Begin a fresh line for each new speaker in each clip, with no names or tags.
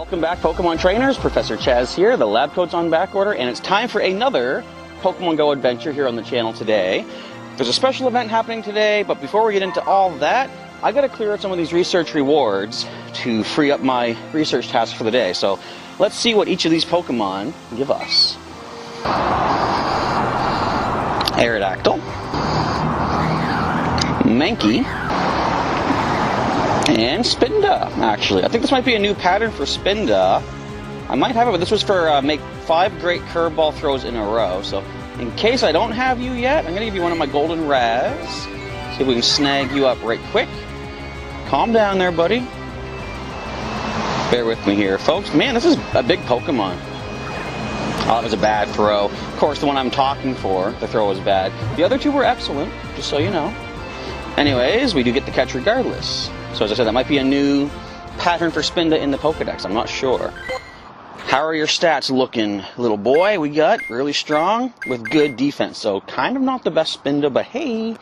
Welcome back, Pokemon Trainers. Professor Chaz here. The lab coat's on back order, and it's time for another Pokemon GO adventure here on the channel today. There's a special event happening today, but before we get into all that, I gotta clear out some of these research rewards to free up my research task for the day. So let's see what each of these Pokemon give us. Aerodactyl, Mankey, and Spinda, actually. I think this might be a new pattern for Spinda. I might have it, but this was for make 5 great curveball throws in a row. So in case I don't have you yet, I'm going to give you one of my golden Raz. See if we can snag you up right quick. Calm down there, buddy. Bear with me here, folks. Man, this is a big Pokemon. Oh, that was a bad throw. Of course, the one I'm talking for, the throw was bad. The other two were excellent, just so you know. Anyways, we do get the catch regardless. So as I said, that might be a new pattern for Spinda in the Pokedex. I'm not sure. How are your stats looking, little boy? We got really strong with good defense. So kind of not the best Spinda, but hey,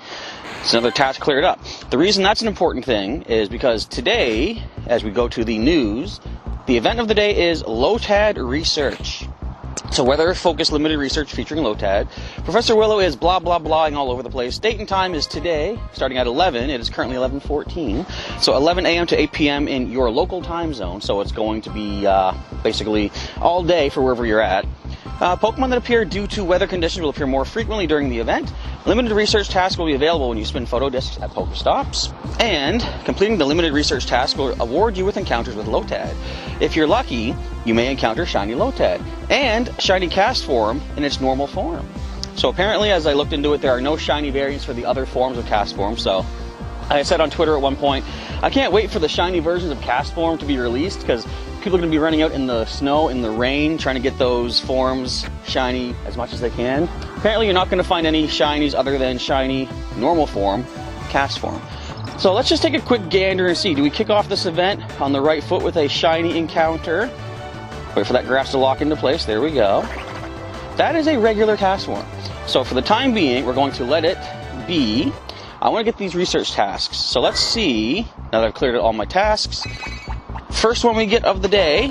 it's another task cleared up. The reason that's an important thing is because today, as we go to the news, the event of the day is Lotad Research. So weather-focused limited research featuring Lotad. Professor Willow is blah blah blahing all over the place. Date and time is today, starting at 11. It is currently 11:14. So 11 a.m. to 8 p.m. in your local time zone. So it's going to be basically all day for wherever you're at. Pokemon that appear due to weather conditions will appear more frequently during the event. Limited research tasks will be available when you spin photo discs at Pokestops. And completing the limited research task will award you with encounters with Lotad. If you're lucky, you may encounter Shiny Lotad and Shiny Cast form in its normal form. So apparently, as I looked into it, there are no Shiny variants for the other forms of Cast form. So I said on Twitter at one point, I can't wait for the Shiny versions of Cast form to be released because people are going to be running out in the snow, in the rain, trying to get those forms shiny as much as they can. Apparently, you're not going to find any shinies other than shiny normal form, Cast form. So let's just take a quick gander and see. Do we kick off this event on the right foot with a shiny encounter? Wait for that grass to lock into place. There we go. That is a regular Cast form. So for the time being, we're going to let it be. I want to get these research tasks. So let's see, now that I've cleared out all my tasks. First one we get of the day.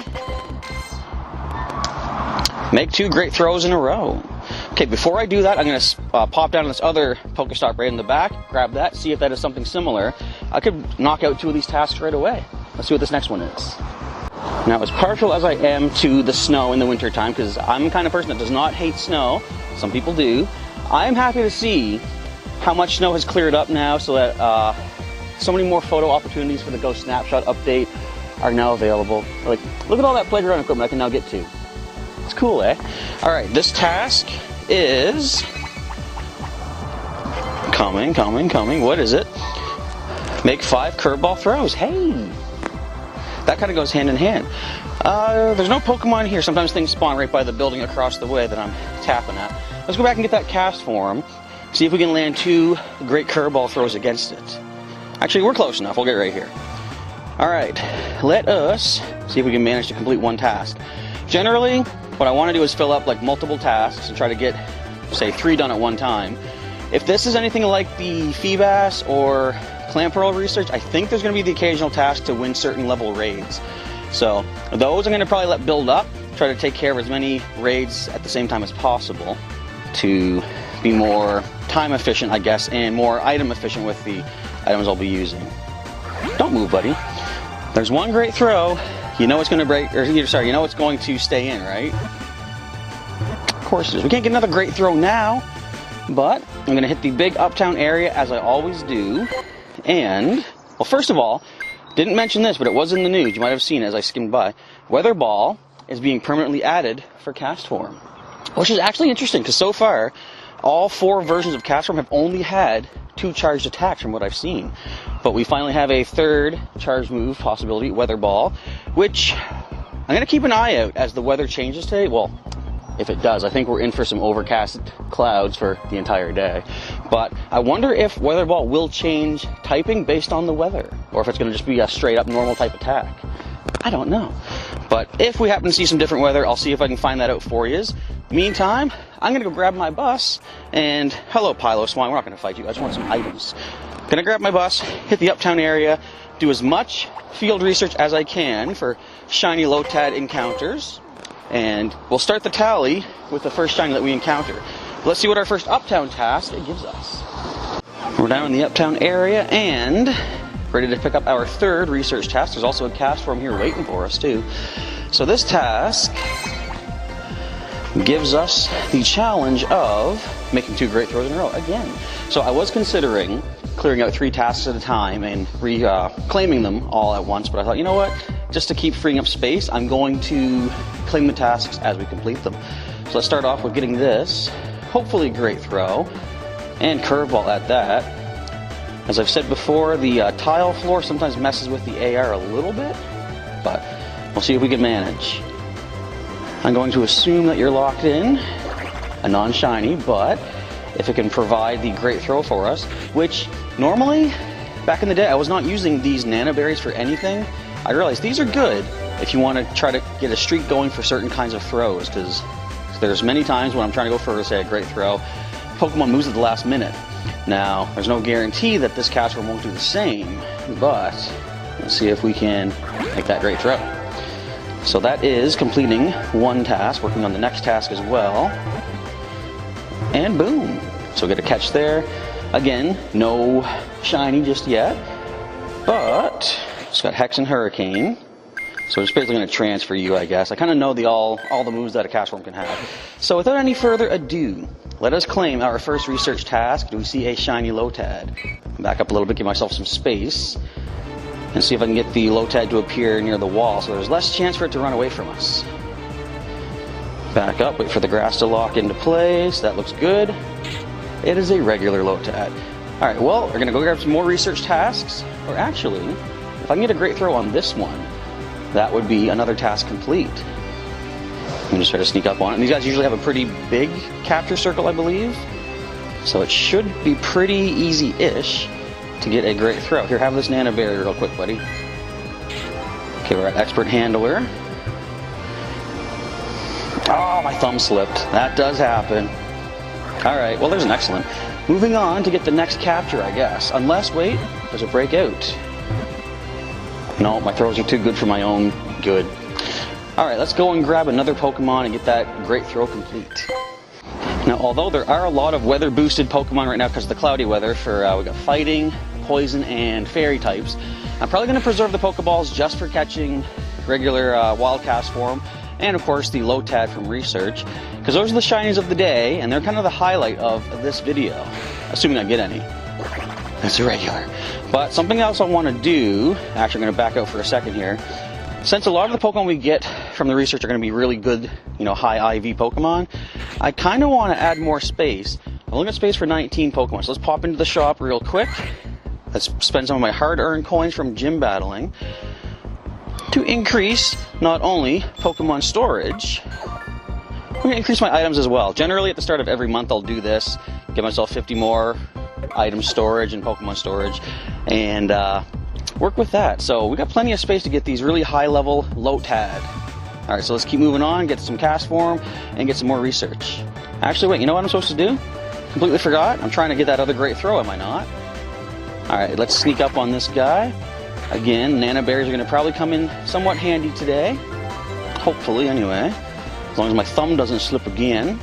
Make 2 great throws in a row. Okay, before I do that, I'm going to pop down to this other Pokestop right in the back, grab that, see if that is something similar. I could knock out 2 of these tasks right away. Let's see what this next one is. Now, as partial as I am to the snow in the wintertime, because I'm the kind of person that does not hate snow, some people do, I am happy to see how much snow has cleared up now so that so many more photo opportunities for the Go Snapshot update are now available. Like, look at all that playground equipment I can now get to. It's cool, eh? Alright, this task is coming. What is it? Make 5 curveball throws. Hey! That kind of goes hand in hand. There's no Pokemon here. Sometimes things spawn right by the building across the way that I'm tapping at. Let's go back and get that Cast form. See if we can land 2 great curveball throws against it. Actually, we're close enough. We'll get right here. Alright, let us see if we can manage to complete 1 task. Generally, what I want to do is fill up like multiple tasks and try to get, say, 3 done at one time. If this is anything like the Feebas or Clamperl research, I think there's going to be the occasional task to win certain level raids. So those I'm going to probably let build up, try to take care of as many raids at the same time as possible to be more time efficient, I guess, and more item efficient with the items I'll be using. Don't move, buddy. There's 1 great throw. You know it's going to break, or sorry, you know it's going to stay in, right? Of course it is. We can't get another great throw now, but I'm going to hit the big uptown area as I always do. And, well, first of all, didn't mention this, but it was in the news. You might have seen it as I skimmed by. Weather Ball is being permanently added for Cast form, which is actually interesting because so far, all 4 versions of Cast form have only had 2 charged attacks from what I've seen. But we finally have a 3rd charged move possibility, Weather Ball, which I'm going to keep an eye out as the weather changes today. Well, if it does, I think we're in for some overcast clouds for the entire day. But I wonder if Weather Ball will change typing based on the weather, or if it's going to just be a straight up normal type attack. I don't know. But if we happen to see some different weather, I'll see if I can find that out for you. Meantime, I'm going to go grab my bus, and hello, Piloswine, we're not going to fight you, I just want some items. Gonna grab my bus, hit the uptown area, do as much field research as I can for shiny Lotad encounters, and we'll start the tally with the first shiny that we encounter. Let's see what our first Uptown task it gives us. We're down in the Uptown area and ready to pick up our third research task. There's also a cast form here waiting for us too. So this task gives us the challenge of making 2 great throws in a row again. So I was considering clearing out 3 tasks at a time and claiming them all at once, but I thought, you know what, just to keep freeing up space, I'm going to claim the tasks as we complete them. So let's start off with getting this, hopefully great throw, and curveball at that. As I've said before, the tile floor sometimes messes with the AR a little bit, but we'll see if we can manage. I'm going to assume that you're locked in, a non-shiny, but if it can provide the great throw for us, which normally, back in the day, I was not using these nana berries for anything. I realized these are good if you want to try to get a streak going for certain kinds of throws, because there's many times when I'm trying to go for, say, a great throw, Pokemon moves at the last minute. Now, there's no guarantee that this catcher won't do the same, but let's see if we can make that great throw. So that is completing 1 task, working on the next task as well. And boom! So get a catch there. Again, no shiny just yet, but it's got Hex and Hurricane. So it's basically going to transfer you, I guess. I kind of know all the moves that a catch form can have. So without any further ado, let us claim our first research task. Do we see a shiny Lotad? Back up a little bit, give myself some space, and see if I can get the Lotad to appear near the wall so there's less chance for it to run away from us. Back up, wait for the grass to lock into place. That looks good. It is a regular Lotad. Alright, well, we're going to go grab some more research tasks. Or actually, if I can get a great throw on this one, that would be another task complete. I'm going to try to sneak up on it. And these guys usually have a pretty big capture circle, I believe. So it should be pretty easy-ish to get a great throw. Here, have this nana berry real quick, buddy. Okay, we're at Expert Handler. Oh, my thumb slipped. That does happen. Alright, well, there's an excellent. Moving on to get the next capture, I guess. Unless, wait, there's a breakout. No, my throws are too good for my own good. Alright, let's go and grab another Pokemon and get that great throw complete. Now, although there are a lot of weather-boosted Pokemon right now because of the cloudy weather for, we got Fighting, Poison, and Fairy types, I'm probably going to preserve the Pokeballs just for catching regular Wildcast form, and of course the Lotad from research, because those are the shinies of the day, and they're kind of the highlight of this video, assuming I get any. That's a regular. But something else I want to do, actually I'm going to back out for a second here, since a lot of the Pokemon we get from the research are going to be really good, high IV Pokemon, I kind of want to add more space. I'm looking at space for 19 Pokemon, so let's pop into the shop real quick. Let's spend some of my hard-earned coins from gym battling to increase not only Pokemon storage, I'm going to increase my items as well. Generally at the start of every month I'll do this, give myself 50 more item storage and Pokemon storage, and work with that. So we got plenty of space to get these really high-level Lotad. Alright, so let's keep moving on, get some cast form, and get some more research. Actually, wait, you know what I'm supposed to do? Completely forgot. I'm trying to get that other great throw, am I not? Alright, let's sneak up on this guy. Again, nana berries are going to probably come in somewhat handy today. Hopefully, anyway. As long as my thumb doesn't slip again.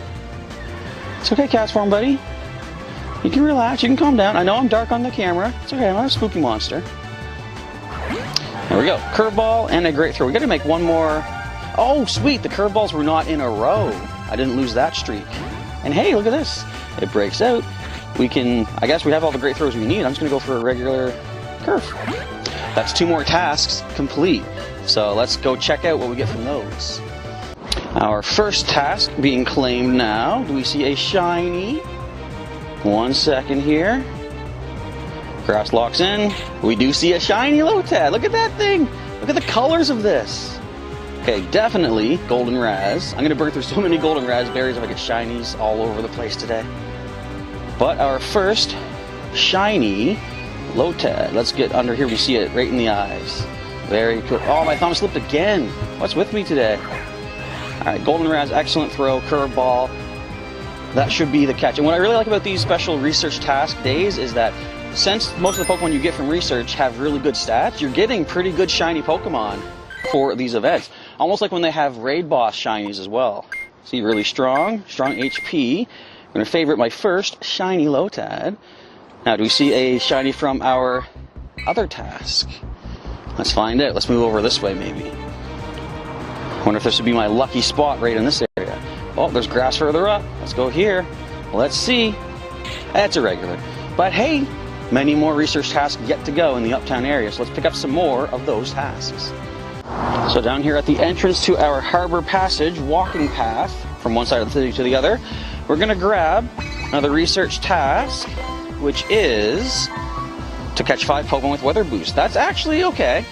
It's okay, cast form, buddy. You can relax, you can calm down. I know I'm dark on the camera. It's okay, I'm not a spooky monster. There we go. Curveball and a great throw. We got to make one more. Oh, sweet. The curveballs were not in a row. I didn't lose that streak. And hey, look at this. It breaks out. We can, I guess we have all the great throws we need. I'm just going to go for a regular curve. That's 2 more tasks complete. So let's go check out what we get from those. Our first task being claimed now. Do we see a shiny? 1 second here. Grass locks in. We do see a shiny Lotad. Look at that thing. Look at the colors of this. Okay, definitely golden raz. I'm going to burn through so many golden raspberries if I get shinies all over the place today. But our first shiny Lotad. Let's get under here. We see it right in the eyes. Very cool. Oh, my thumb slipped again. What's with me today? Alright, golden raz, excellent throw, curveball. That should be the catch. And what I really like about these special research task days is that since most of the Pokemon you get from research have really good stats, you're getting pretty good shiny Pokemon for these events. Almost like when they have raid boss shinies as well. See, really strong HP. I'm going to favorite my first shiny Lotad. Now, do we see a shiny from our other task? Let's find out. Let's move over this way, maybe. Wonder if this would be my lucky spot right in this area. Oh, there's grass further up. Let's go here. Let's see. That's a regular. But hey, many more research tasks yet to go in the Uptown area, so let's pick up some more of those tasks. So down here at the entrance to our Harbor Passage walking path from one side of the city to the other, we're going to grab another research task, which is to catch 5 Pokemon with Weather Boost. That's actually okay.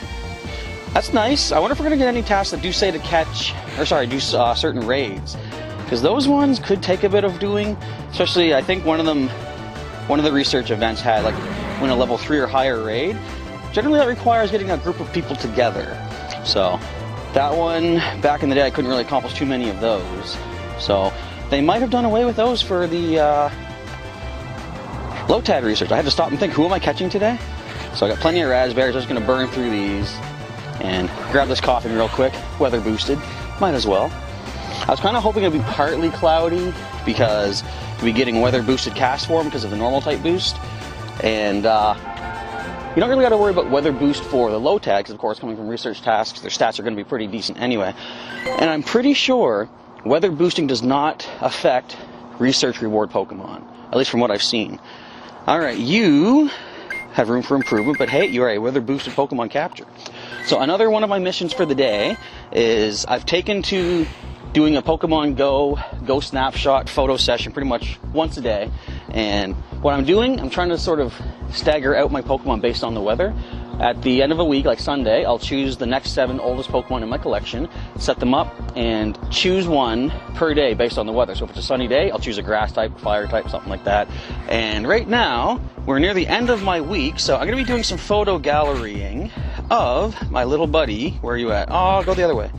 That's nice. I wonder if we're going to get any tasks that do say to catch, or sorry, do certain raids. Because those ones could take a bit of doing, especially I think one of the research events had like win a level 3 or higher raid. Generally that requires getting a group of people together. So that one, back in the day, I couldn't really accomplish too many of those. So they might have done away with those for the Lotad research. I had to stop and think, who am I catching today? So I got plenty of raspberries. I'm just going to burn through these and grab this coffee real quick. Weather boosted. Might as well. I was kind of hoping it would be partly cloudy because we'd be getting weather boosted cast form because of the normal type boost. And you don't really got to worry about weather boost for the Lotad because, of course, coming from research tasks, their stats are going to be pretty decent anyway. And I'm pretty sure weather boosting does not affect research reward Pokemon, at least from what I've seen. Alright, you have room for improvement, but hey, you are a weather boosted Pokemon capture. So another one of my missions for the day is I've taken to doing a Pokemon Go snapshot photo session pretty much once a day. And what I'm doing, I'm trying to sort of stagger out my Pokemon based on the weather. At the end of a week, like Sunday, I'll choose the next 7 oldest Pokemon in my collection, set them up, and choose one per day based on the weather. So if it's a sunny day, I'll choose a grass type, fire type, something like that. And right now, we're near the end of my week, so I'm going to be doing some photo gallerying of my little buddy. Where are you at? Oh, go the other way.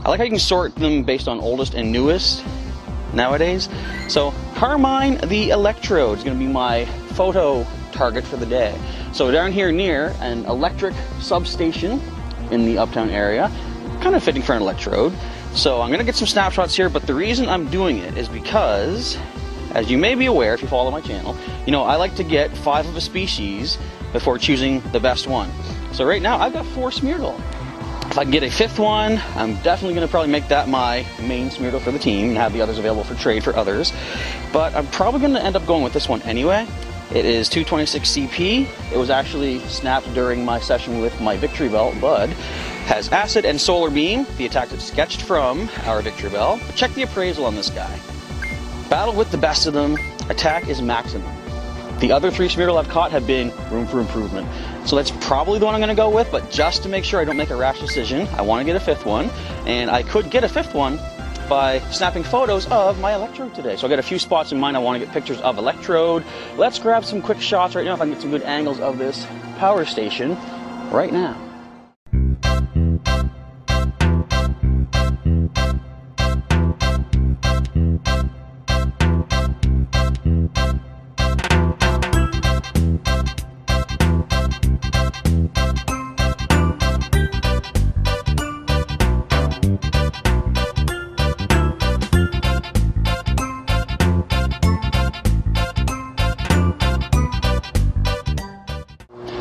I like how you can sort them based on oldest and newest nowadays. So Carmine the Electrode is going to be my photo target for the day. So down here near an electric substation in the Uptown area, kind of fitting for an Electrode. So I'm going to get some snapshots here, but the reason I'm doing it is because, as you may be aware if you follow my channel, you know I like to get 5 of a species before choosing the best one. So right now I've got 4 Smeargle. If I can get a 5th one, I'm definitely going to probably make that my main Smeargle for the team and have the others available for trade for others. But I'm probably going to end up going with this one anyway. It is 226 CP. It was actually snapped during my session with my Victory Bell, Bud. Has Acid and Solar Beam, the attack that's sketched from our Victory Bell. But check the appraisal on this guy. Battle with the best of them, attack is maximum. The other 3 Smeargle I've caught have been room for improvement. So that's probably the one I'm going to go with, but just to make sure I don't make a rash decision, I want to get a 5th one. And I could get a 5th one by snapping photos of my Electrode today. So I got a few spots in mind I want to get pictures of Electrode. Let's grab some quick shots right now if I can get some good angles of this power station right now.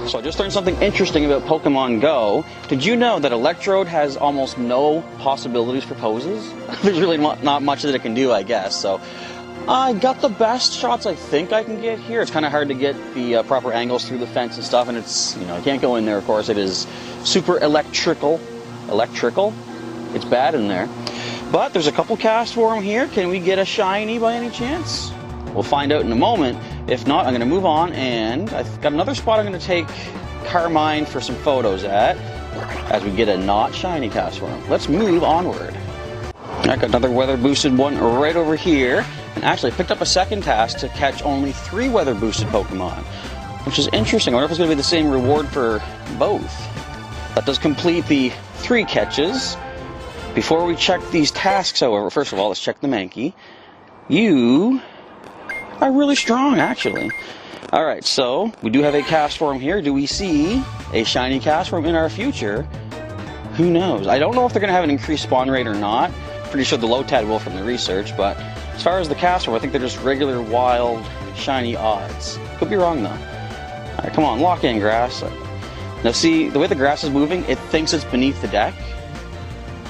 So I just learned something interesting about Pokemon Go. Did you know that Electrode has almost no possibilities for poses? There's really not much that it can do, I guess. So I got the best shots I think I can get here. It's kind of hard to get the proper angles through the fence and stuff, and it's, you know, you can't go in there, of course. It is super electrical. It's bad in there. But there's a couple casts for him here. Can we get a shiny by any chance? We'll find out in a moment. If not, I'm going to move on, and I've got another spot I'm going to take Carmine for some photos at as we get a not shiny cast for him. Let's move onward. I got another weather boosted one right over here, and actually I picked up a second task to catch only 3 weather boosted Pokemon, which is interesting. I wonder if it's going to be the same reward for both. That does complete the 3 catches. Before we check these tasks, however, first of all, let's check the Mankey. You are really strong, actually. Alright, so we do have a cast form here. Do we see a shiny cast form in our future? Who knows? I don't know if they're going to have an increased spawn rate or not. Pretty sure the Lotad will from the research, but as far as the cast form, I think they're just regular wild shiny odds. Could be wrong though. Alright, come on, lock in, grass. Now see, the way the grass is moving, it thinks it's beneath the deck.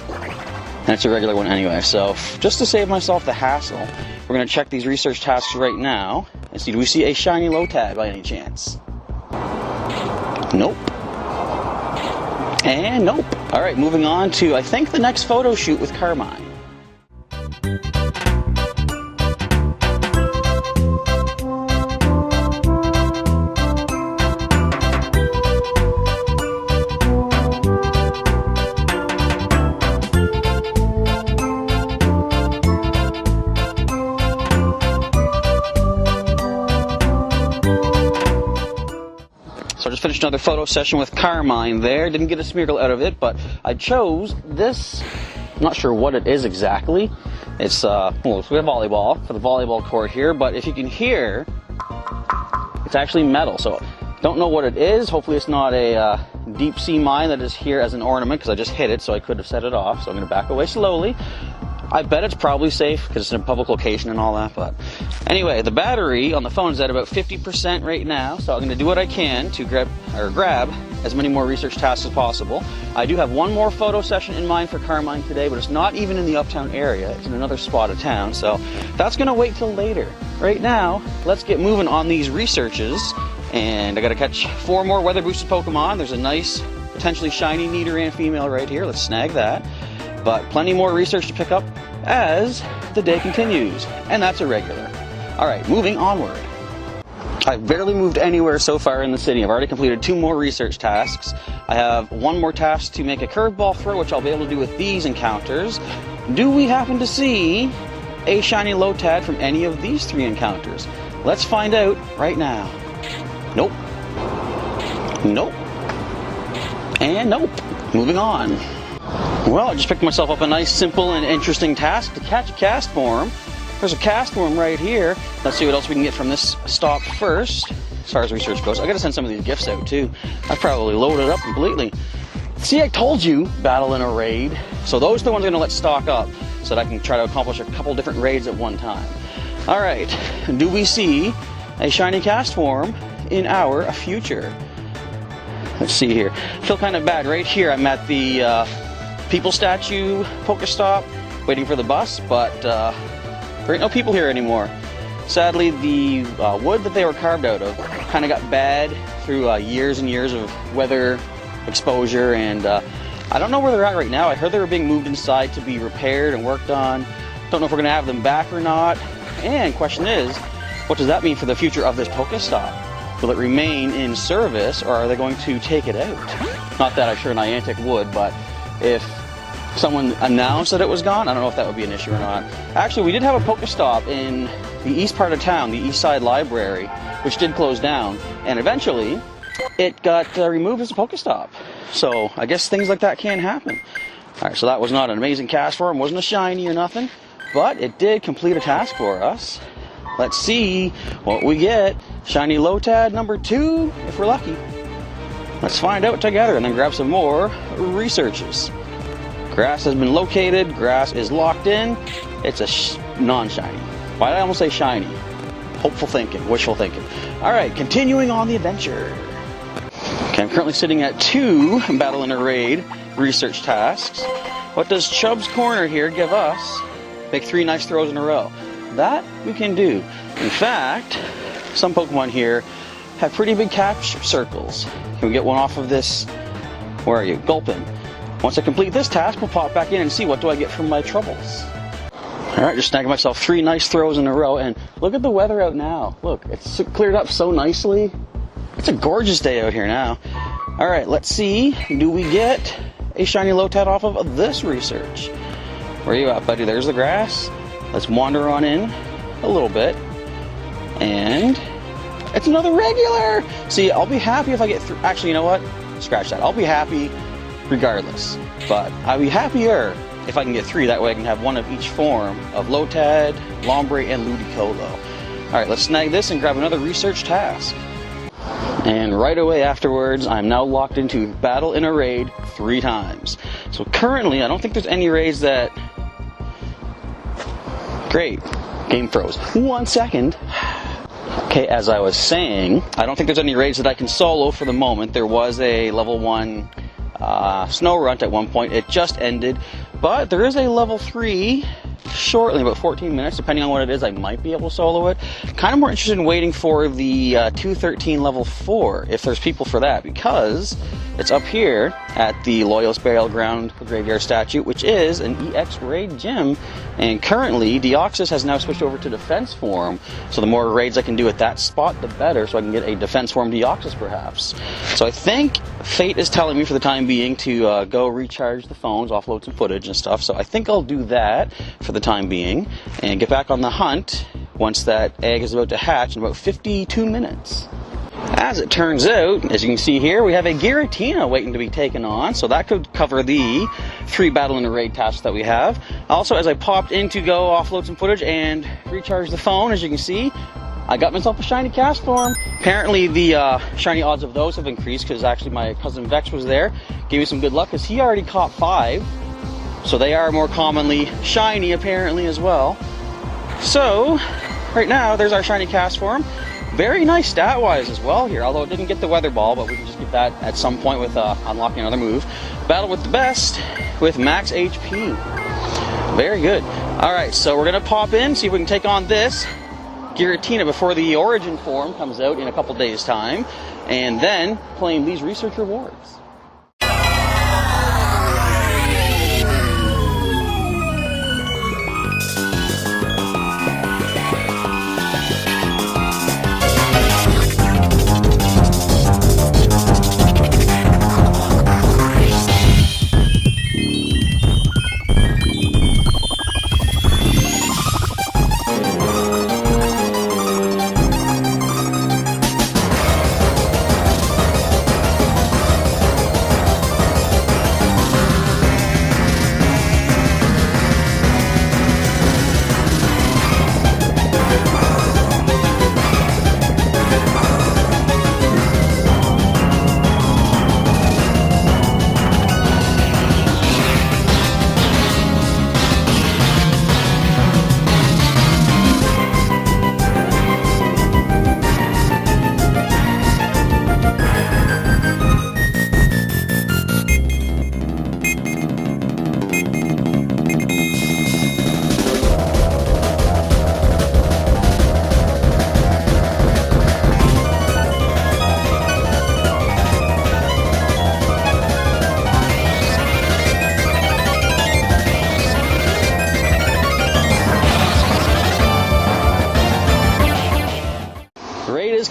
And it's a regular one anyway, so just to save myself the hassle, we're going to check these research tasks right now and see, do we see a shiny Lotad by any chance? Nope. And nope. Alright, moving on to, I think, the next photo shoot with Carmine. So I just finished another photo session with Carmine there. Didn't get a Smeargle out of it, but I chose this. I'm not sure what it is exactly. It's well, we have volleyball for the volleyball court here, but if you can hear, it's actually metal. So don't know what it is. Hopefully it's not a deep sea mine that is here as an ornament, because I just hit it, so I could have set it off. So I'm going to back away slowly. I bet it's probably safe because it's in a public location and all that, but anyway, the battery on the phone is at about 50% right now, so I'm going to do what I can to grab as many more research tasks as possible. I do have one more photo session in mind for Carmine today, but it's not even in the uptown area. It's in another spot of town, so that's going to wait till later. Right now, let's get moving on these researches, and I got to catch 4 more weather boosted Pokemon. There's a nice, potentially shiny Nidoran female right here. Let's snag that. But plenty more research to pick up as the day continues, and that's a regular. Alright, moving onward. I've barely moved anywhere so far in the city. I've already completed 2 more research tasks. I have 1 more task to make a curveball throw, which I'll be able to do with these encounters. Do we happen to see a shiny Lotad from any of these 3 encounters? Let's find out right now. Nope. Nope. And nope. Moving on. Well, I just picked myself up a nice, simple, and interesting task to catch a cast form. There's a cast form right here. Let's see what else we can get from this stop first, as far as research goes. I gotta send some of these gifts out too. I've probably loaded up completely. See, I told you, battle in a raid. So those are the ones I'm gonna let stock up so that I can try to accomplish a couple different raids at one time. Alright, do we see a shiny cast form in our future? Let's see here. I feel kind of bad. Right here, I'm at the people statue Pokestop waiting for the bus, but there ain't no people here anymore. Sadly, the wood that they were carved out of kind of got bad through years and years of weather exposure, and I don't know where they're at right now. I heard they were being moved inside to be repaired and worked on. Don't know if we're going to have them back or not. And question is, what does that mean for the future of this Pokestop? Will it remain in service, or are they going to take it out? Not that I'm sure Niantic would, but if someone announced that it was gone, I don't know if that would be an issue or not. Actually, we did have a Pokestop in the east part of town, the East Side Library, which did close down, and eventually it got removed as a Pokestop. So I guess things like that can happen. Alright, so that was not an amazing cast form, wasn't a shiny or nothing, but it did complete a task for us. Let's see what we get. Shiny Lotad number 2, if we're lucky. Let's find out together and then grab some more researches. Grass has been located, grass is locked in. It's a non-shiny. Why did I almost say shiny? Hopeful thinking, wishful thinking. Alright, continuing on the adventure. Okay, I'm currently sitting at 2 Battle in a Raid research tasks. What does Chubb's Corner here give us? Make 3 nice throws in a row. That we can do. In fact, some Pokemon here have pretty big catch circles. Can we get one off of this? Where are you? Gulpin. Once I complete this task, we'll pop back in and see what do I get from my troubles. Alright, just snagging myself 3 nice throws in a row, and look at the weather out now. Look, it's cleared up so nicely. It's a gorgeous day out here now. Alright, let's see. Do we get a shiny Lotad off of this research? Where are you at, buddy? There's the grass. Let's wander on in a little bit. And it's another regular! See, I'll be happy if I get through. Actually, you know what? Scratch that. I'll be happy regardless. But I'll be happier if I can get 3. That way I can have one of each form of Lotad, Lombre, and Ludicolo. Alright, let's snag this and grab another research task. And right away afterwards, I'm now locked into battle in a raid 3 times. So currently, I don't think there's any raids that... Great. Game froze. 1 second. Okay, as I was saying, I don't think there's any raids that I can solo for the moment. There was a level 1 snow runt at one point. It just ended. But there is a level 3 shortly, about 14 minutes, depending on what it is. I might be able to solo it. Kind of more interested in waiting for the 213 level 4, if there's people for that, because it's up here at the Loyalist Burial Ground Graveyard Statue, which is an EX raid gym, and currently Deoxys has now switched over to defense form, so the more raids I can do at that spot, the better, so I can get a defense form Deoxys perhaps. So I think fate is telling me for the time being to go recharge the phones, offload some footage and stuff, so I think I'll do that for the time being, and get back on the hunt once that egg is about to hatch in about 52 minutes. As it turns out, as you can see here, we have a Giratina waiting to be taken on, so that could cover the 3 battle in a raid tasks that we have. Also, as I popped in to go offload some footage and recharge the phone, as you can see, I got myself a shiny Castform. Apparently the shiny odds of those have increased because actually my cousin Vex was there, gave me some good luck because he already caught 5. So they are more commonly shiny apparently as well. So, right now there's our shiny Castform. Very nice stat-wise as well here, although it didn't get the weather ball, but we can just get that at some point with unlocking another move. Battle with the best with max HP. Very good. Alright, so we're going to pop in, see if we can take on this Giratina before the Origin form comes out in a couple days' time, and then claim these research rewards.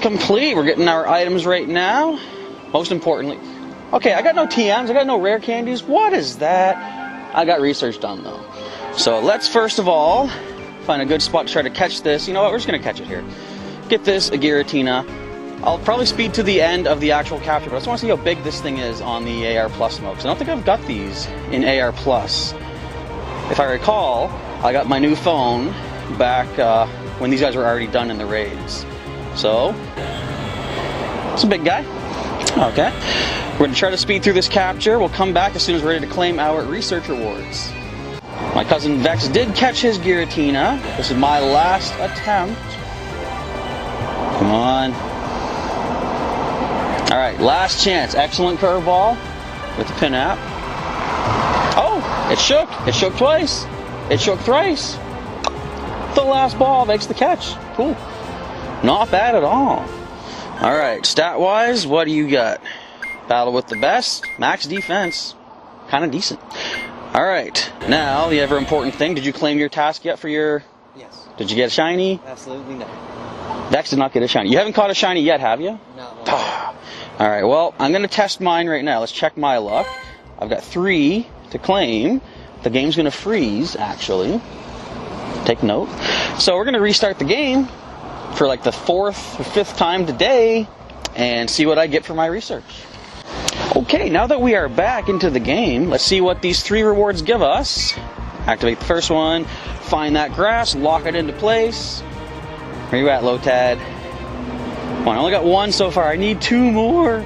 Complete. We're getting our items right now. Most importantly, okay, I got no TMs, I got no rare candies. What is that? I got research done though. So let's first of all find a good spot to try to catch this. You know what? We're just gonna catch it here. Get this a Giratina. I'll probably speed to the end of the actual capture, but I just want to see how big this thing is on the AR Plus smokes. I don't think I've got these in AR Plus. If I recall, I got my new phone back when these guys were already done in the raids. So, it's a big guy. Okay. We're going to try to speed through this capture. We'll come back as soon as we're ready to claim our research rewards. My cousin Vex did catch his Giratina. This is my last attempt. Come on. Alright, last chance. Excellent curveball with the pin app. Oh, it shook. It shook twice. It shook thrice. The last ball makes the catch. Cool. Not bad at all. Alright, stat-wise, what do you got? Battle with the best, max defense. Kind of decent. Alright, now the ever-important thing. Did you claim your task yet for your...
Yes.
Did you get a shiny?
Absolutely not.
Vex did not get a shiny. You haven't caught a shiny yet, have you?
No.
Alright, well, I'm going to test mine right now. Let's check my luck. I've got 3 to claim. The game's going to freeze, actually. Take note. So we're going to restart the game for like the 4th or 5th time today and see what I get for my research. Okay, now that we are back into the game, let's see what these 3 rewards give us. Activate the first one, find that grass, lock it into place. Where you at, Lotad? Come on, I only got one so far. I need 2 more.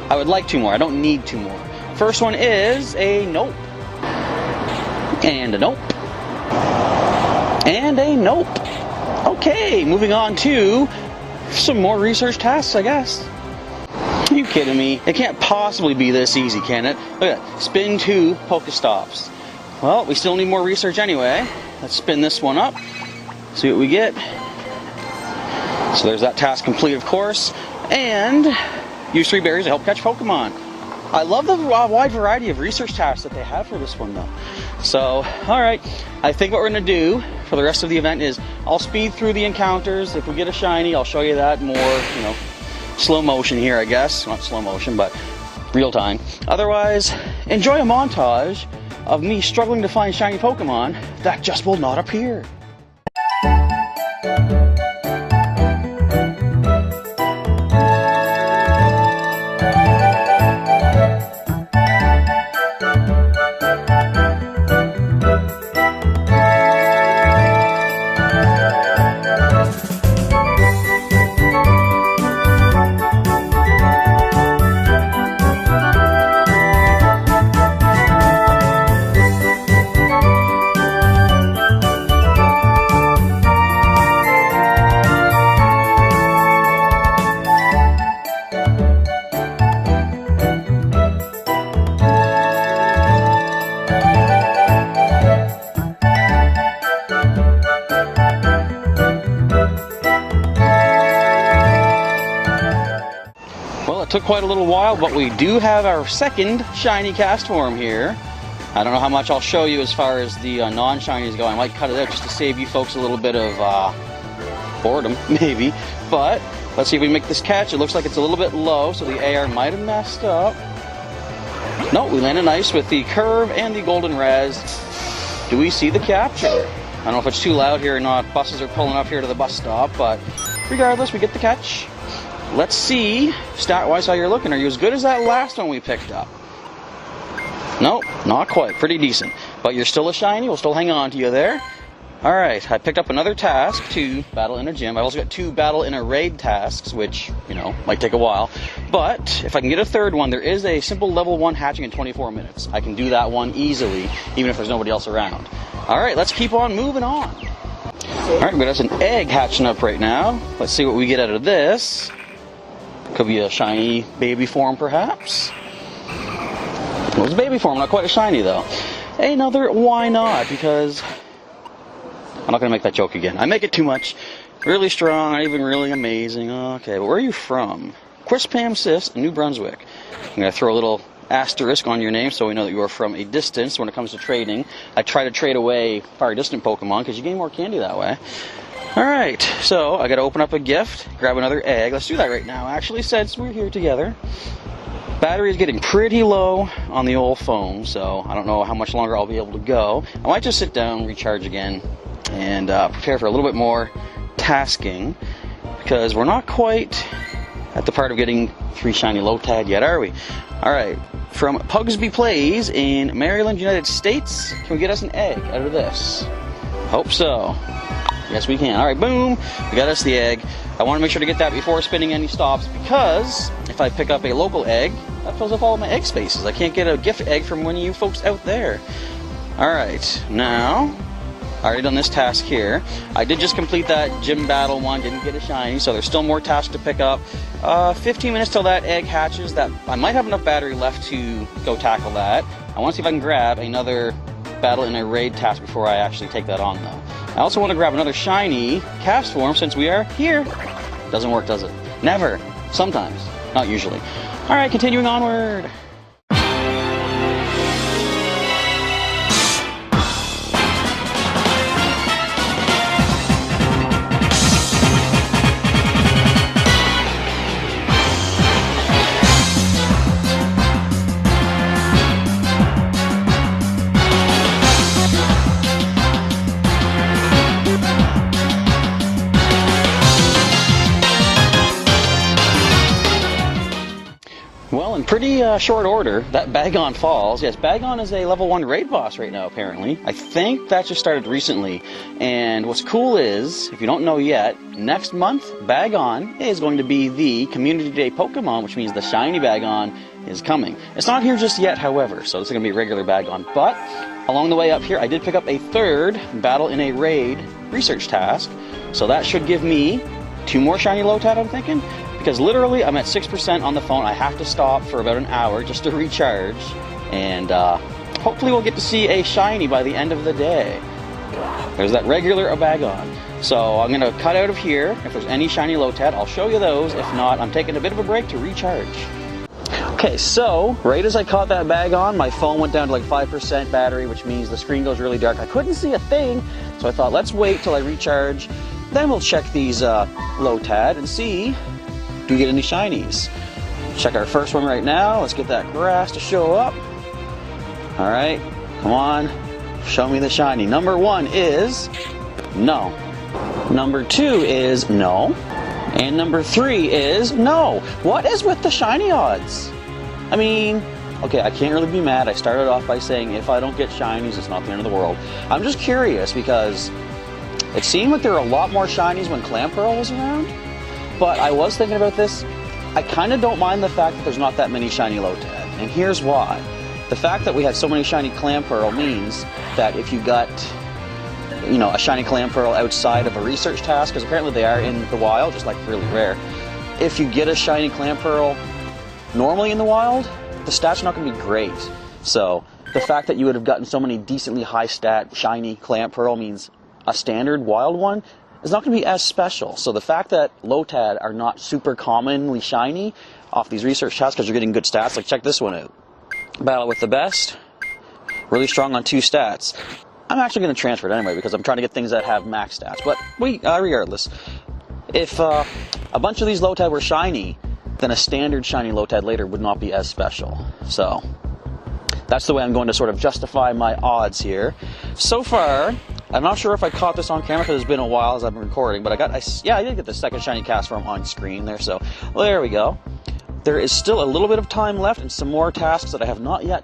I would like 2 more. I don't need 2 more. First one is a nope. And a nope. And a nope. Okay, moving on to some more research tasks, I guess. Are you kidding me? It can't possibly be this easy, can it? Look at that. Spin 2 Pokestops. Well, we still need more research anyway. Let's spin this one up. See what we get. So there's that task complete, of course. And use 3 berries to help catch Pokemon. I love the wide variety of research tasks that they have for this one, though. So, alright. I think what we're going to do for the rest of the event is I'll speed through the encounters. If we get a shiny, I'll show you that more, you know, slow motion here, I guess. Not slow motion, but real time. Otherwise, enjoy a montage of me struggling to find shiny Pokemon that just will not appear. It took quite a little while, but we do have our second shiny cast form here. I don't know how much I'll show you as far as the non-shinies go. I might cut it out just to save you folks a little bit of boredom, maybe. But let's see if we make this catch. It looks like it's a little bit low, so the AR might have messed up. No, we landed nice with the curve and the golden res. Do we see the capture? I don't know if it's too loud here or not. Buses are pulling up here to the bus stop, but regardless, we get the catch. Let's see, stat-wise, how you're looking. Are you as good as that last one we picked up? Nope, not quite. Pretty decent. But you're still a shiny. We'll still hang on to you there. Alright, I picked up another task to battle in a gym. I've also got 2 battle in a raid tasks, which, you know, might take a while. But if I can get a third one, there is a simple level 1 hatching in 24 minutes. I can do that one easily, even if there's nobody else around. Alright, let's keep on moving on. Alright, we got an egg hatching up right now. Let's see what we get out of this. Could be a shiny baby form, perhaps. Well, it's a baby form, not quite a shiny, though. Another, why not? Because I'm not going to make that joke again. I make it too much. Really strong, not even really amazing. Okay, but where are you from? Quispam Sis, New Brunswick. I'm going to throw a little asterisk on your name so we know that you are from a distance when it comes to trading. I try to trade away far distant Pokemon because you gain more candy that way. Alright, so I gotta open up a gift, grab another egg. Let's do that right now, actually, since we're here together. Battery is getting pretty low on the old phone, so I don't know how much longer I'll be able to go. I might just sit down, recharge again, and prepare for a little bit more tasking, because we're not quite at the part of getting 3 shiny Lotad yet, are we? Alright, from Pugsby Plays in Maryland, United States, can we get us an egg out of this? Hope so. Yes, we can. Alright, boom. We got us the egg. I want to make sure to get that before spinning any stops, because if I pick up a local egg, that fills up all of my egg spaces. I can't get a gift egg from one of you folks out there. Alright, now, I already done this task here. I did just complete that gym battle one, didn't get a shiny, so there's still more tasks to pick up. 15 minutes till that egg hatches. That I might have enough battery left to go tackle that. I want to see if I can grab another battle in a raid task before I actually take that on, though. I also want to grab another shiny cast form since we are here. Doesn't work, does it? Never. Sometimes. Not usually. Alright, continuing onward. Well, in pretty short order, that Bagon Falls. Yes, Bagon is a level 1 raid boss right now, apparently. I think that just started recently. And what's cool is, if you don't know yet, next month, Bagon is going to be the Community Day Pokemon, which means the shiny Bagon is coming. It's not here just yet, however, so this is going to be a regular Bagon. But along the way up here, I did pick up a third Battle in a Raid research task. So that should give me 2 more shiny Lotad, I'm thinking. Because literally, I'm at 6% on the phone. I have to stop for about an hour just to recharge. And hopefully we'll get to see a shiny by the end of the day. There's that regular Abagon. So I'm going to cut out of here. If there's any shiny Lotad, I'll show you those. If not, I'm taking a bit of a break to recharge. Okay, so right as I caught that Bagon, my phone went down to like 5% battery, which means the screen goes really dark. I couldn't see a thing, so I thought, let's wait till I recharge. Then we'll check these Lotad and see, do we get any shinies? Check our first one right now. Let's get that grass to show up. All right, come on, show me the shiny. Number 1 is no. Number 2 is no. And number 3 is no. What is with the shiny odds? I mean, okay, I can't really be mad. I started off by saying if I don't get shinies, it's not the end of the world. I'm just curious because it seemed like there were a lot more shinies when Clamperl was around. But I was thinking about this. I kind of don't mind the fact that there's not that many shiny Lotad. And here's why. The fact that we had so many shiny Clamperl means that if you got, you know, a shiny Clamperl outside of a research task, because apparently they are in the wild, just like really rare. If you get a shiny Clamperl normally in the wild, the stats are not going to be great. So the fact that you would have gotten so many decently high stat shiny Clamperl means a standard wild one is not going to be as special. So the fact that Lotad are not super commonly shiny off these research tasks because you're getting good stats, like check this one out. Battle with the best, really strong on 2 stats. I'm actually going to transfer it anyway because I'm trying to get things that have max stats. But regardless, if a bunch of these Lotad were shiny, then a standard shiny Lotad later would not be as special. So that's the way I'm going to sort of justify my odds here. So far, I'm not sure if I caught this on camera because it's been a while as I've been recording, but I did get the second shiny Castform on screen there, so well, there we go. There is still a little bit of time left and some more tasks that I have not yet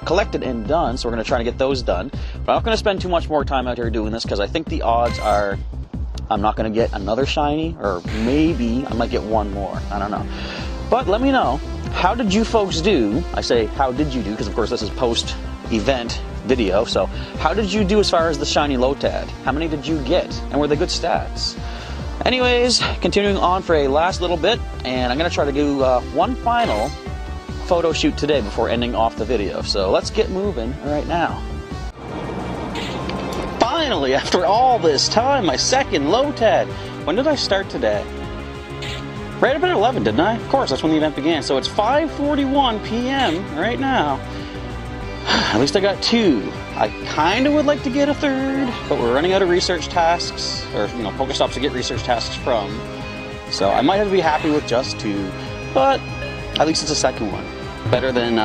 collected and done, so we're going to try to get those done. But I'm not going to spend too much more time out here doing this because I think the odds are I'm not going to get another shiny, or maybe I might get one more. I don't know. But let me know, how did you folks do? I say, how did you do? Because of course this is post-event video, so how did you do as far as the shiny Lotad? How many did you get? And were they good stats? Anyways, continuing on for a last little bit, and I'm going to try to do one final photo shoot today before ending off the video. So let's get moving right now. Finally, after all this time, my second Lotad. When did I start today? Right about 11, didn't I? Of course, that's when the event began. So it's 5:41 p.m. right now. At least I got 2. I kind of would like to get a third, but we're running out of research tasks, or, you know, Pokestops to get research tasks from. So I might have to be happy with just 2, but at least it's a second one. Better than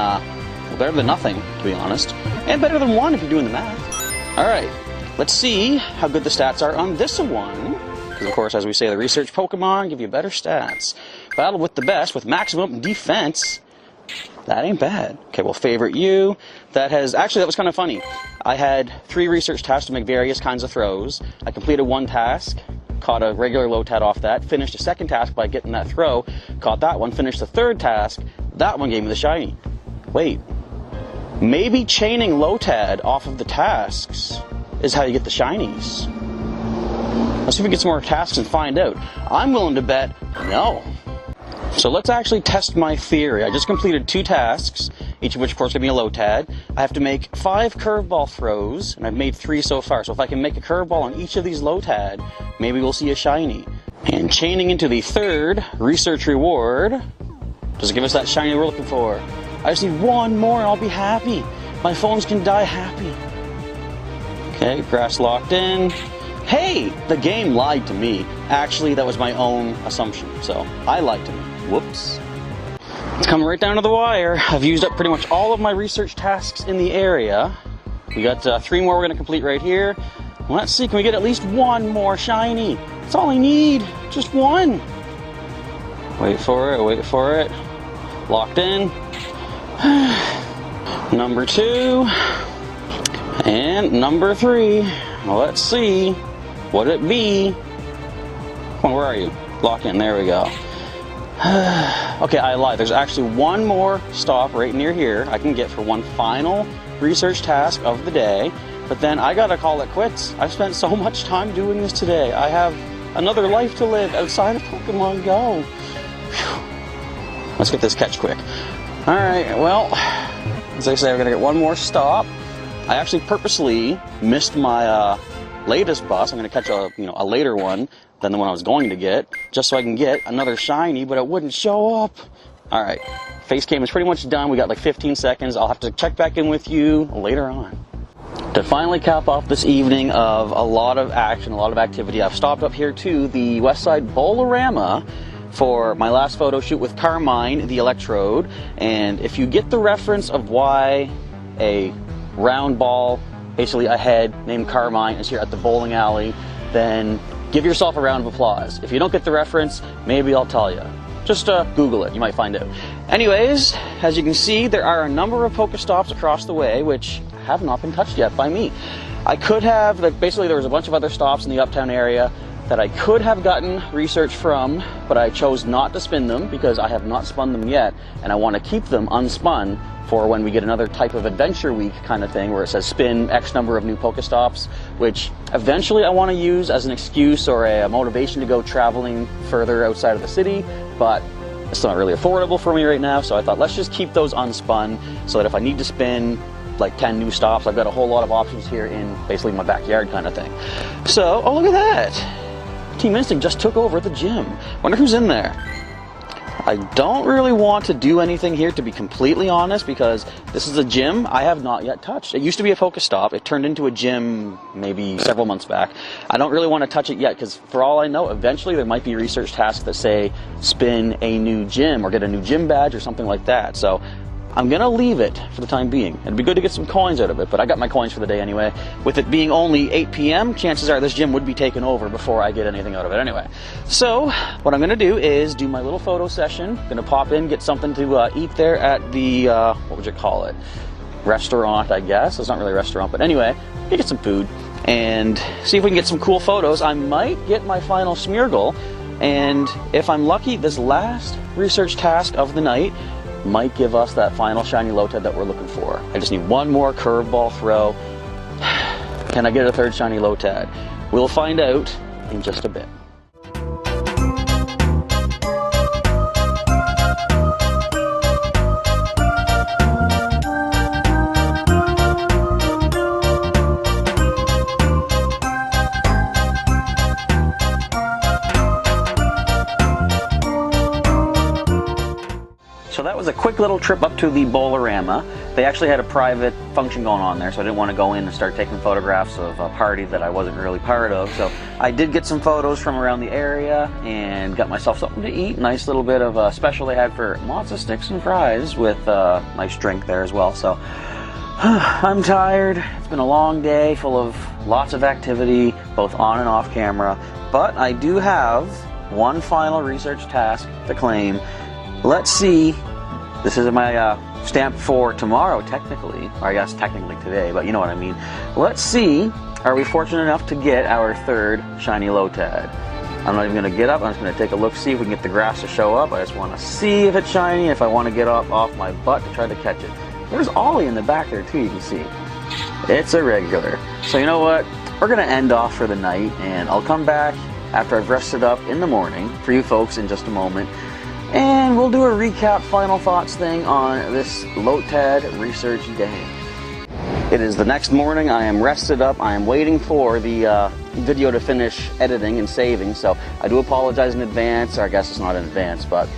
nothing, to be honest. And better than 1 if you're doing the math. Alright, let's see how good the stats are on this one. Because, of course, as we say, the research Pokemon give you better stats. Battle with the best with maximum defense. That ain't bad. Okay, well, favorite you. That was kind of funny. I had 3 research tasks to make various kinds of throws. I completed 1 task, caught a regular Lotad off that, finished a second task by getting that throw, caught that one, finished the third task, that one gave me the shiny. Wait, maybe chaining Lotad off of the tasks is how you get the shinies. Let's see if we get some more tasks and find out. I'm willing to bet no. So let's actually test my theory. I just completed 2 tasks, each of which, of course, gave me a Lotad. I have to make 5 curveball throws, and I've made 3 so far. So if I can make a curveball on each of these Lotad, maybe we'll see a shiny. And chaining into the third research reward, does it give us that shiny we're looking for? I just need 1 more and I'll be happy. My phones can die happy. Okay, grass locked in. Hey, the game lied to me. Actually, that was my own assumption, so I lied to me. Whoops. It's coming right down to the wire. I've used up pretty much all of my research tasks in the area. We got 3 more we're going to complete right here. Let's see, can we get at least 1 more shiny? That's all I need, just 1. Wait for it, wait for it. Locked in. Number 2. And number 3. Well, let's see. What it be? Come on, where are you? Lock in. There we go. Okay, I lied. There's actually one more stop right near here I can get for one final research task of the day. But then I gotta call it quits. I've spent so much time doing this today. I have another life to live outside of Pokemon GO. Whew. Let's get this catch quick. Alright, well, as I say, we're gonna get one more stop. I actually purposely missed my latest bus. I'm gonna catch a later one than the one I was going to get, just so I can get another shiny, but it wouldn't show up. Alright, face cam is pretty much done. We got like 15 seconds. I'll have to check back in with you later on. To finally cap off this evening of a lot of action, a lot of activity, I've stopped up here to the Westside Bowl-O-Rama for my last photo shoot with Carmine, the Electrode. And if you get the reference of why a round ball, basically a head named Carmine, is here at the bowling alley, then give yourself a round of applause. If you don't get the reference, maybe I'll tell you. Just Google it, you might find out. Anyways, as you can see, there are a number of Pokestops across the way, which have not been touched yet by me. I could have, basically there was a bunch of other stops in the Uptown area that I could have gotten research from, but I chose not to spin them because I have not spun them yet, and I want to keep them unspun for when we get another type of adventure week kind of thing where it says spin X number of new Pokestops, which eventually I want to use as an excuse or a motivation to go traveling further outside of the city, but it's not really affordable for me right now, so I thought let's just keep those unspun so that if I need to spin like 10 new stops, I've got a whole lot of options here in basically my backyard kind of thing. So, oh look at that! Team Instinct just took over at the gym. Wonder who's in there. I don't really want to do anything here, to be completely honest, because this is a gym I have not yet touched. It used to be a Pokestop. It turned into a gym maybe several months back. I don't really want to touch it yet because for all I know, eventually there might be research tasks that say spin a new gym or get a new gym badge or something like that. So I'm going to leave it for the time being. It'd be good to get some coins out of it, but I got my coins for the day anyway. With it being only 8 p.m., chances are this gym would be taken over before I get anything out of it anyway. So what I'm going to do is do my little photo session. Going to pop in, get something to eat there at the, what would you call it? Restaurant, I guess. It's not really a restaurant, but anyway, get some food and see if we can get some cool photos. I might get my final Smeargle, and if I'm lucky, this last research task of the night might give us that final shiny Lotad that we're looking for. I just need one more curveball throw. Can I get a third shiny Lotad? We'll find out in just a bit. So that was a quick little trip up to the Bowl-O-Rama. They actually had a private function going on there, so I didn't want to go in and start taking photographs of a party that I wasn't really part of. So I did get some photos from around the area and got myself something to eat. Nice little bit of a special they had for matzo sticks and fries with a nice drink there as well. So I'm tired. It's been a long day full of lots of activity, both on and off camera. But I do have one final research task to claim. Let's see, this is my stamp for tomorrow technically, or I guess technically today, but you know what I mean. Let's see, are we fortunate enough to get our third shiny Lotad? I'm not even going to get up, I'm just going to take a look, see if we can get the grass to show up. I just want to see if it's shiny, if I want to get up off my butt to try to catch it. There's Ollie in the back there too, you can see. It's a regular. So you know what, we're going to end off for the night, and I'll come back after I've rested up in the morning for you folks in just a moment. And we'll do a recap, final thoughts thing on this Lotad research day. It is the next morning. I am rested up. I am waiting for the video to finish editing and saving. So I do apologize in advance, or I guess it's not in advance, but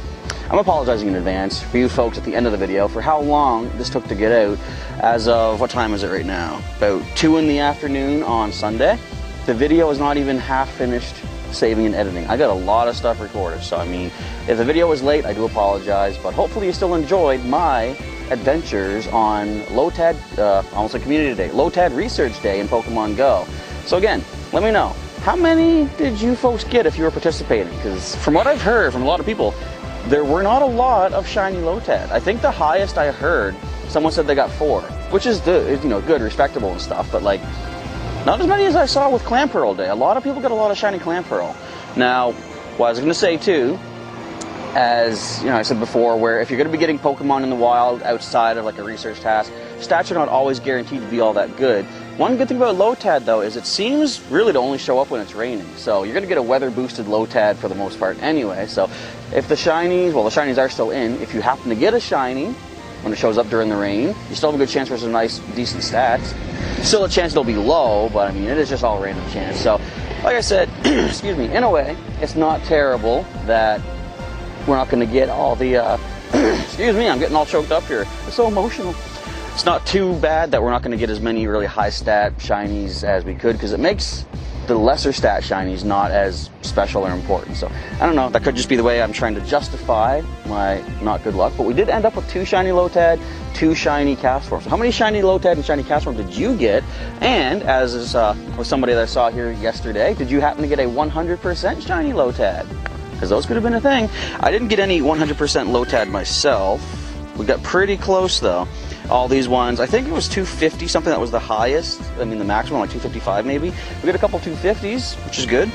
I'm apologizing in advance for you folks at the end of the video for how long this took to get out. As of, what time is it right now? About 2 in the afternoon on Sunday. The video is not even half finished saving and editing. I got a lot of stuff recorded, so I mean, if the video was late, I do apologize, but hopefully you still enjoyed my adventures on Lotad, almost a community day, Lotad Research Day in Pokemon GO. So again, let me know, how many did you folks get if you were participating? Because from what I've heard from a lot of people, there were not a lot of shiny Lotad. I think the highest I heard, someone said they got 4, which is good, you know, good, respectable and stuff, but like, not as many as I saw with Clamperl Day. A lot of people got a lot of shiny Clamperl. Now, what I was going to say too, as you know, I said before, where if you're going to be getting Pokemon in the wild outside of like a research task, stats are not always guaranteed to be all that good. One good thing about Lotad though is it seems really to only show up when it's raining. So you're going to get a weather boosted Lotad for the most part anyway. So if the shinies, well, the shinies are still in, if you happen to get a shiny when it shows up during the rain, you still have a good chance for some nice, decent stats. Still a chance it'll be low, but I mean, it is just all random chance. So, like I said, excuse me, in a way, it's not terrible that we're not going to get all the, excuse me, I'm getting all choked up here. It's so emotional. It's not too bad that we're not going to get as many really high stat shinies as we could, because it makes the lesser stat shinies not as special or important. So I don't know, that could just be the way I'm trying to justify my not good luck, but we did end up with 2 shiny Lotad, 2 shiny Castforms. So how many shiny Lotad and shiny Castform did you get? And as is with somebody that I saw here yesterday, did you happen to get a 100% shiny Lotad? Because those could have been a thing. I didn't get any 100% Lotad myself. We got pretty close though. All these ones, I think it was 250, something that was the highest. I mean, the maximum, like 255 maybe. We got a couple 250s, which is good.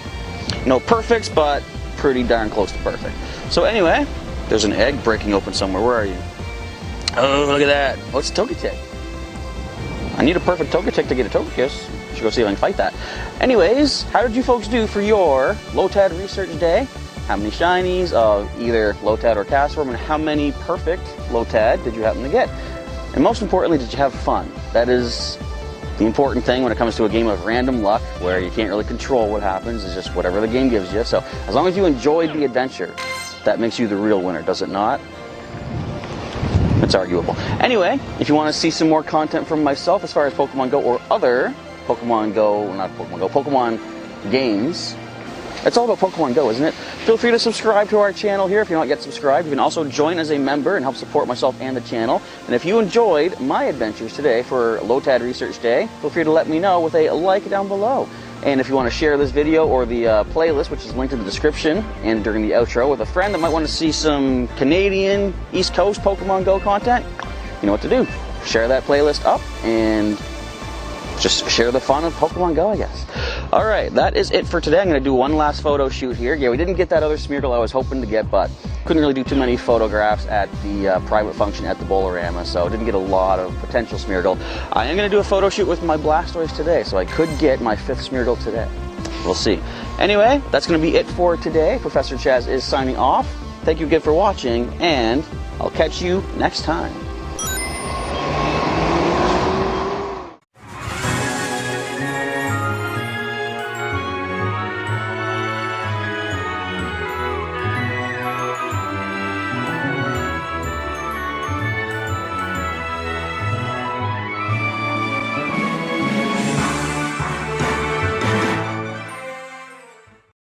No perfects, but pretty darn close to perfect. So anyway, there's an egg breaking open somewhere. Where are you? Oh, look at that. Oh, it's a Togetic. I need a perfect Togetic to get a Togekiss. Should go see if I can fight that. Anyways, how did you folks do for your Lotad Research Day? How many shinies of either Lotad or Castform, and how many perfect Lotad did you happen to get? And most importantly, did you have fun? That is the important thing when it comes to a game of random luck, where you can't really control what happens. It's just whatever the game gives you. So as long as you enjoyed the adventure, that makes you the real winner, does it not? It's arguable. Anyway, if you want to see some more content from myself as far as Pokemon Go or other Pokemon Go, not Pokemon Go, Pokemon games, it's all about Pokemon Go, isn't it? Feel free to subscribe to our channel here if you're not yet subscribed. You can also join as a member and help support myself and the channel. And if you enjoyed my adventures today for Lotad Research Day, feel free to let me know with a like down below. And if you want to share this video or the playlist, which is linked in the description and during the outro, with a friend that might want to see some Canadian East Coast Pokemon Go content, you know what to do. Share that playlist up and just share the fun of Pokemon Go, I guess. Alright, that is it for today. I'm going to do one last photo shoot here. Yeah, we didn't get that other Smeargle I was hoping to get, but couldn't really do too many photographs at the private function at the Bolorama, so didn't get a lot of potential Smeargle. I am going to do a photo shoot with my Blastoise today, so I could get my 5th Smeargle today. We'll see. Anyway, that's going to be it for today. Professor Chaz is signing off. Thank you again for watching, and I'll catch you next time.